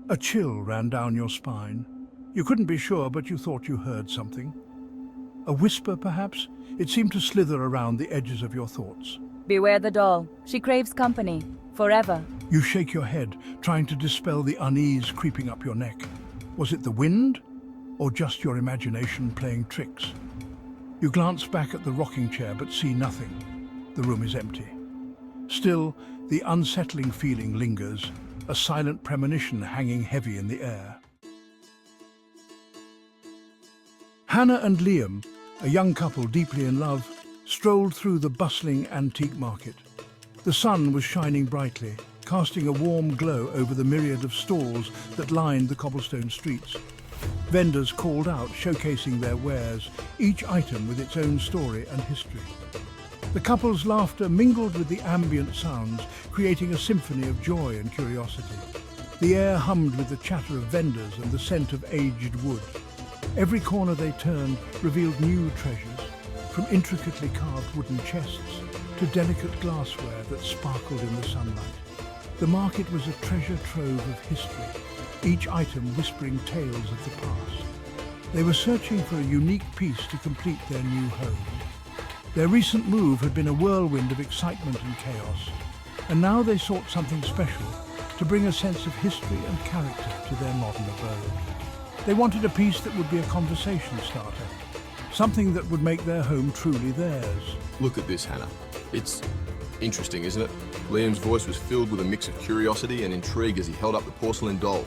A chill ran down your spine. You couldn't be sure, but you thought you heard something. A whisper, perhaps? It seemed to slither around the edges of your thoughts. Beware the doll. She craves company. Forever. You shake your head, trying to dispel the unease creeping up your neck. Was it the wind, or just your imagination playing tricks? You glance back at the rocking chair, but see nothing. The room is empty. Still, the unsettling feeling lingers, a silent premonition hanging heavy in the air. Hannah and Liam, a young couple deeply in love, strolled through the bustling antique market. The sun was shining brightly, casting a warm glow over the myriad of stalls that lined the cobblestone streets. Vendors called out, showcasing their wares, each item with its own story and history. The couple's laughter mingled with the ambient sounds, creating a symphony of joy and curiosity. The air hummed with the chatter of vendors and the scent of aged wood. Every corner they turned revealed new treasures, from intricately carved wooden chests to delicate glassware that sparkled in the sunlight. The market was a treasure trove of history, each item whispering tales of the past. They were searching for a unique piece to complete their new home. Their recent move had been a whirlwind of excitement and chaos, and now they sought something special to bring a sense of history and character to their modern abode. They wanted a piece that would be a conversation starter, something that would make their home truly theirs. Look at this, Hannah. It's interesting, isn't it? Liam's voice was filled with a mix of curiosity and intrigue as he held up the porcelain doll.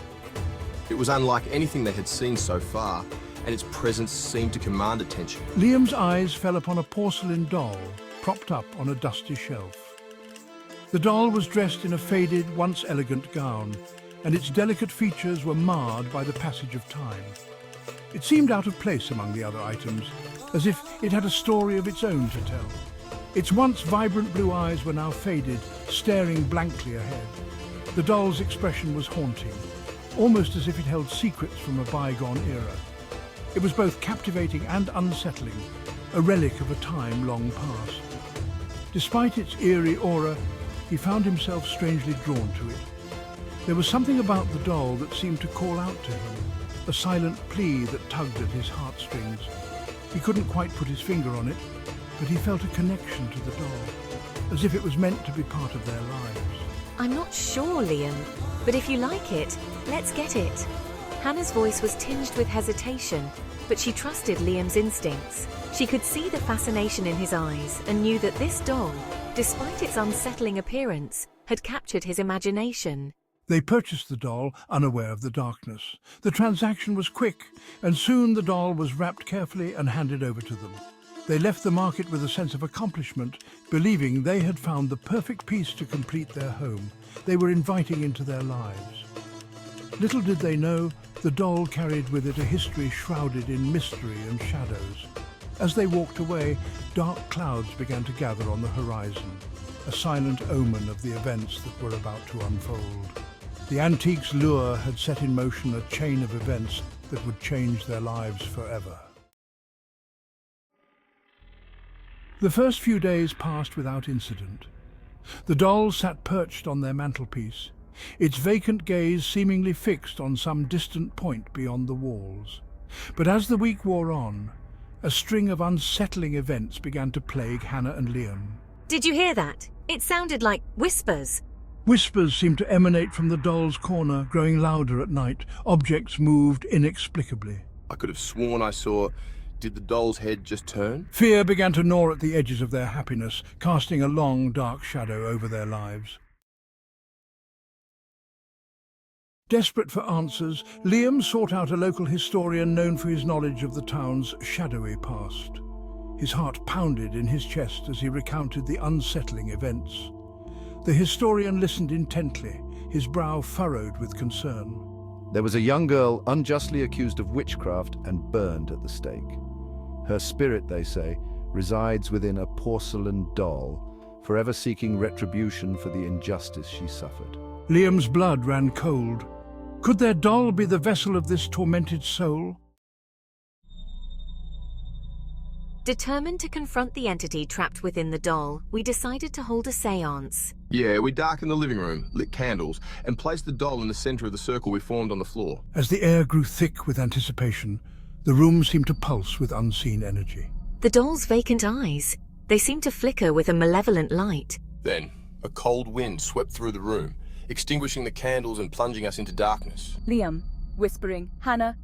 It was unlike anything they had seen so far, and its presence seemed to command attention. Liam's eyes fell upon a porcelain doll propped up on a dusty shelf. The doll was dressed in a faded, once elegant gown, and its delicate features were marred by the passage of time. It seemed out of place among the other items, as if it had a story of its own to tell. Its once vibrant blue eyes were now faded, staring blankly ahead. The doll's expression was haunting, almost as if it held secrets from a bygone era. It was both captivating and unsettling, a relic of a time long past. Despite its eerie aura, he found himself strangely drawn to it. There was something about the doll that seemed to call out to him, a silent plea that tugged at his heartstrings. He couldn't quite put his finger on it, but he felt a connection to the doll, as if it was meant to be part of their lives. I'm not sure, Liam, but if you like it, let's get it. Hannah's voice was tinged with hesitation, but she trusted Liam's instincts. She could see the fascination in his eyes and knew that this doll, despite its unsettling appearance, had captured his imagination. They purchased the doll, unaware of the darkness. The transaction was quick, and soon the doll was wrapped carefully and handed over to them. They left the market with a sense of accomplishment, believing they had found the perfect piece to complete their home. They were inviting into their lives. Little did they know, the doll carried with it a history shrouded in mystery and shadows. As they walked away, dark clouds began to gather on the horizon, a silent omen of the events that were about to unfold. The antique's lure had set in motion a chain of events that would change their lives forever. The first few days passed without incident. The doll sat perched on their mantelpiece, its vacant gaze seemingly fixed on some distant point beyond the walls. But as the week wore on, a string of unsettling events began to plague Hannah and Liam. Did you hear that? It sounded like whispers. Whispers seemed to emanate from the doll's corner, growing louder at night. Objects moved inexplicably. I could have sworn I saw... Did the doll's head just turn? Fear began to gnaw at the edges of their happiness, casting a long, dark shadow over their lives. Desperate for answers, Liam sought out a local historian known for his knowledge of the town's shadowy past. His heart pounded in his chest as he recounted the unsettling events. The historian listened intently, his brow furrowed with concern. There was a young girl unjustly accused of witchcraft and burned at the stake. Her spirit, they say, resides within a porcelain doll, forever seeking retribution for the injustice she suffered. Liam's blood ran cold. Could their doll be the vessel of this tormented soul? Determined to confront the entity trapped within the doll, we decided to hold a séance. Yeah, we darkened the living room, lit candles, and placed the doll in the center of the circle we formed on the floor. As the air grew thick with anticipation, the room seemed to pulse with unseen energy. The doll's vacant eyes, they seemed to flicker with a malevolent light. Then, a cold wind swept through the room, extinguishing the candles and plunging us into darkness. Liam, whispering, Hannah.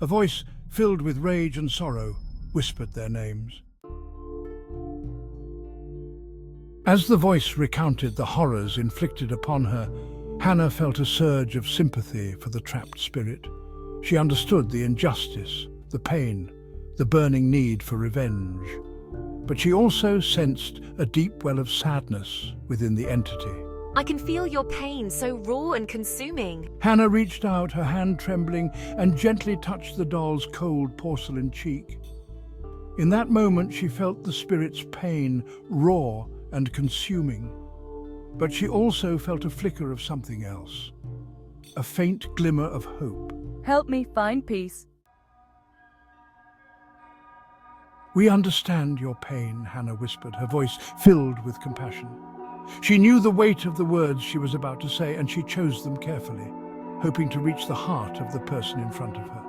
A voice filled with rage and sorrow whispered their names. As the voice recounted the horrors inflicted upon her, Hannah felt a surge of sympathy for the trapped spirit. She understood the injustice, the pain, the burning need for revenge. But she also sensed a deep well of sadness within the entity. I can feel your pain, so raw and consuming. Hannah reached out, her hand trembling, and gently touched the doll's cold porcelain cheek. In that moment, she felt the spirit's pain, raw and consuming. But she also felt a flicker of something else, a faint glimmer of hope. Help me find peace. We understand your pain, Hannah whispered, her voice filled with compassion. She knew the weight of the words she was about to say, and she chose them carefully, hoping to reach the heart of the person in front of her.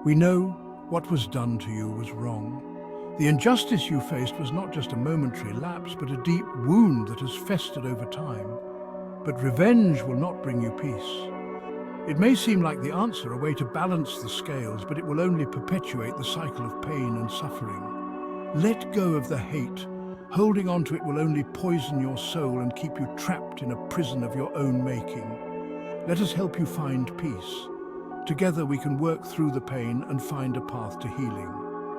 We know what was done to you was wrong. The injustice you faced was not just a momentary lapse, but a deep wound that has festered over time. But revenge will not bring you peace. It may seem like the answer, a way to balance the scales, but it will only perpetuate the cycle of pain and suffering. Let go of the hate. Holding on to it will only poison your soul and keep you trapped in a prison of your own making. Let us help you find peace. Together we can work through the pain and find a path to healing.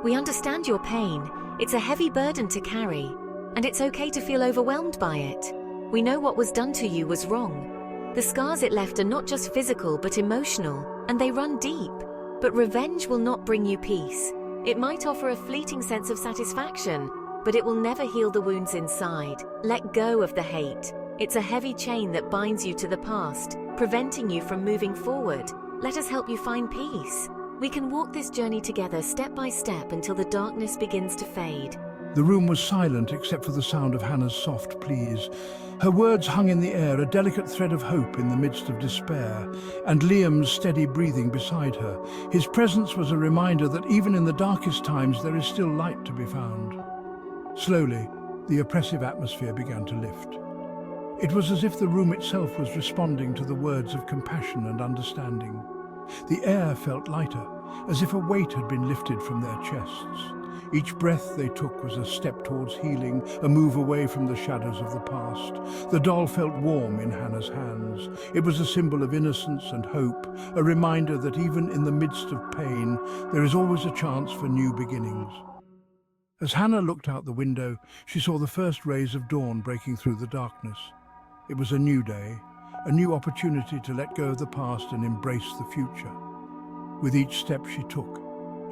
We understand your pain. It's a heavy burden to carry, and it's okay to feel overwhelmed by it. We know what was done to you was wrong. The scars it left are not just physical but emotional, and they run deep. But revenge will not bring you peace. It might offer a fleeting sense of satisfaction, but it will never heal the wounds inside. Let go of the hate. It's a heavy chain that binds you to the past, preventing you from moving forward. Let us help you find peace. We can walk this journey together step by step until the darkness begins to fade. The room was silent except for the sound of Hannah's soft pleas. Her words hung in the air, a delicate thread of hope in the midst of despair, and Liam's steady breathing beside her. His presence was a reminder that even in the darkest times there is still light to be found. Slowly, the oppressive atmosphere began to lift. It was as if the room itself was responding to the words of compassion and understanding. The air felt lighter, as if a weight had been lifted from their chests. Each breath they took was a step towards healing, a move away from the shadows of the past. The doll felt warm in Hannah's hands. It was a symbol of innocence and hope, a reminder that even in the midst of pain, there is always a chance for new beginnings. As Hannah looked out the window, she saw the first rays of dawn breaking through the darkness. It was a new day, a new opportunity to let go of the past and embrace the future. With each step she took,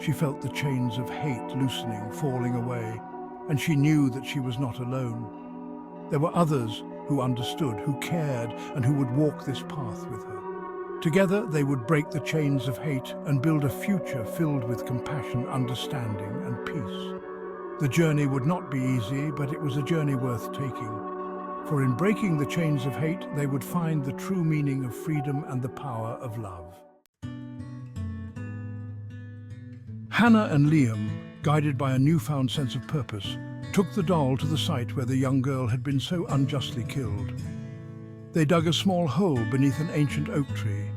she felt the chains of hate loosening, falling away, and she knew that she was not alone. There were others who understood, who cared, and who would walk this path with her. Together they would break the chains of hate and build a future filled with compassion, understanding, and peace. The journey would not be easy, but it was a journey worth taking. For in breaking the chains of hate, they would find the true meaning of freedom and the power of love. Hannah and Liam, guided by a newfound sense of purpose, took the doll to the site where the young girl had been so unjustly killed. They dug a small hole beneath an ancient oak tree,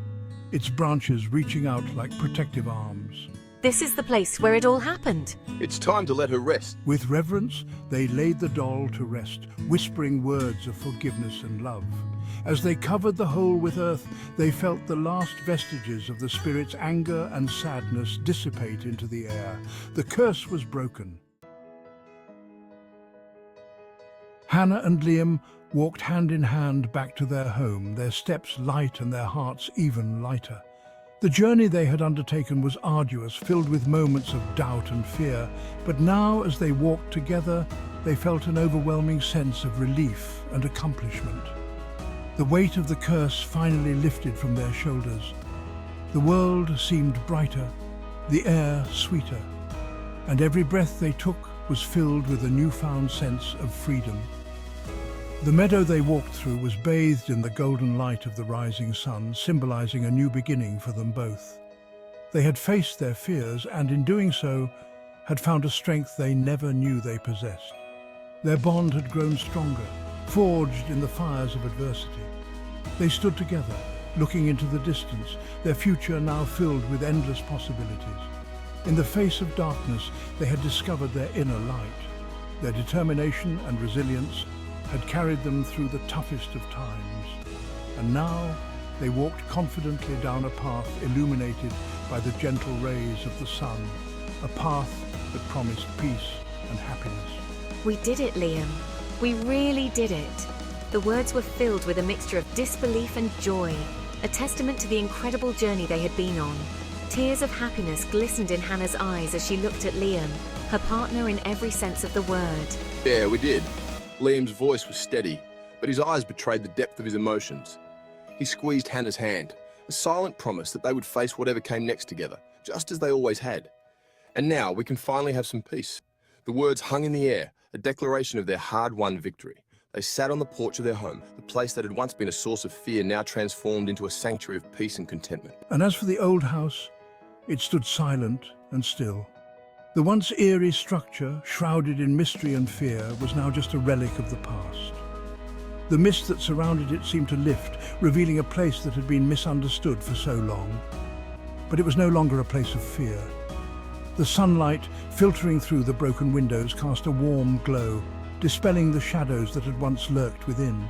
its branches reaching out like protective arms. This is the place where it all happened. It's time to let her rest. With reverence, they laid the doll to rest, whispering words of forgiveness and love. As they covered the hole with earth, they felt the last vestiges of the spirit's anger and sadness dissipate into the air. The curse was broken. Hannah and Liam walked hand in hand back to their home, their steps light and their hearts even lighter. The journey they had undertaken was arduous, filled with moments of doubt and fear, but now, as they walked together, they felt an overwhelming sense of relief and accomplishment. The weight of the curse finally lifted from their shoulders. The world seemed brighter, the air sweeter, and every breath they took was filled with a newfound sense of freedom. The meadow they walked through was bathed in the golden light of the rising sun, symbolizing a new beginning for them both. They had faced their fears and, in doing so, had found a strength they never knew they possessed. Their bond had grown stronger, forged in the fires of adversity. They stood together, looking into the distance, their future now filled with endless possibilities. In the face of darkness, they had discovered their inner light. Their determination and resilience had carried them through the toughest of times. And now they walked confidently down a path illuminated by the gentle rays of the sun, a path that promised peace and happiness. We did it, Liam. We really did it. The words were filled with a mixture of disbelief and joy, a testament to the incredible journey they had been on. Tears of happiness glistened in Hannah's eyes as she looked at Liam, her partner in every sense of the word. Yeah, we did. Liam's voice was steady, but his eyes betrayed the depth of his emotions. He squeezed Hannah's hand, a silent promise that they would face whatever came next together, just as they always had. And now we can finally have some peace. The words hung in the air, a declaration of their hard-won victory. They sat on the porch of their home, the place that had once been a source of fear now transformed into a sanctuary of peace and contentment. And as for the old house, it stood silent and still. The once eerie structure, shrouded in mystery and fear, was now just a relic of the past. The mist that surrounded it seemed to lift, revealing a place that had been misunderstood for so long. But it was no longer a place of fear. The sunlight, filtering through the broken windows, cast a warm glow, dispelling the shadows that had once lurked within.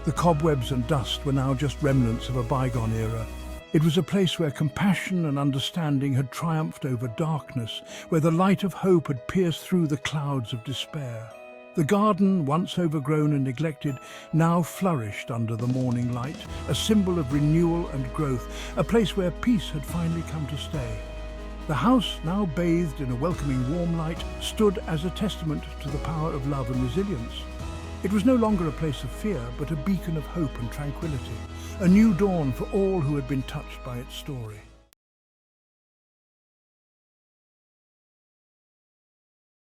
The cobwebs and dust were now just remnants of a bygone era. It was a place where compassion and understanding had triumphed over darkness, where the light of hope had pierced through the clouds of despair. The garden, once overgrown and neglected, now flourished under the morning light, a symbol of renewal and growth, a place where peace had finally come to stay. The house, now bathed in a welcoming warm light, stood as a testament to the power of love and resilience. It was no longer a place of fear, but a beacon of hope and tranquility, a new dawn for all who had been touched by its story.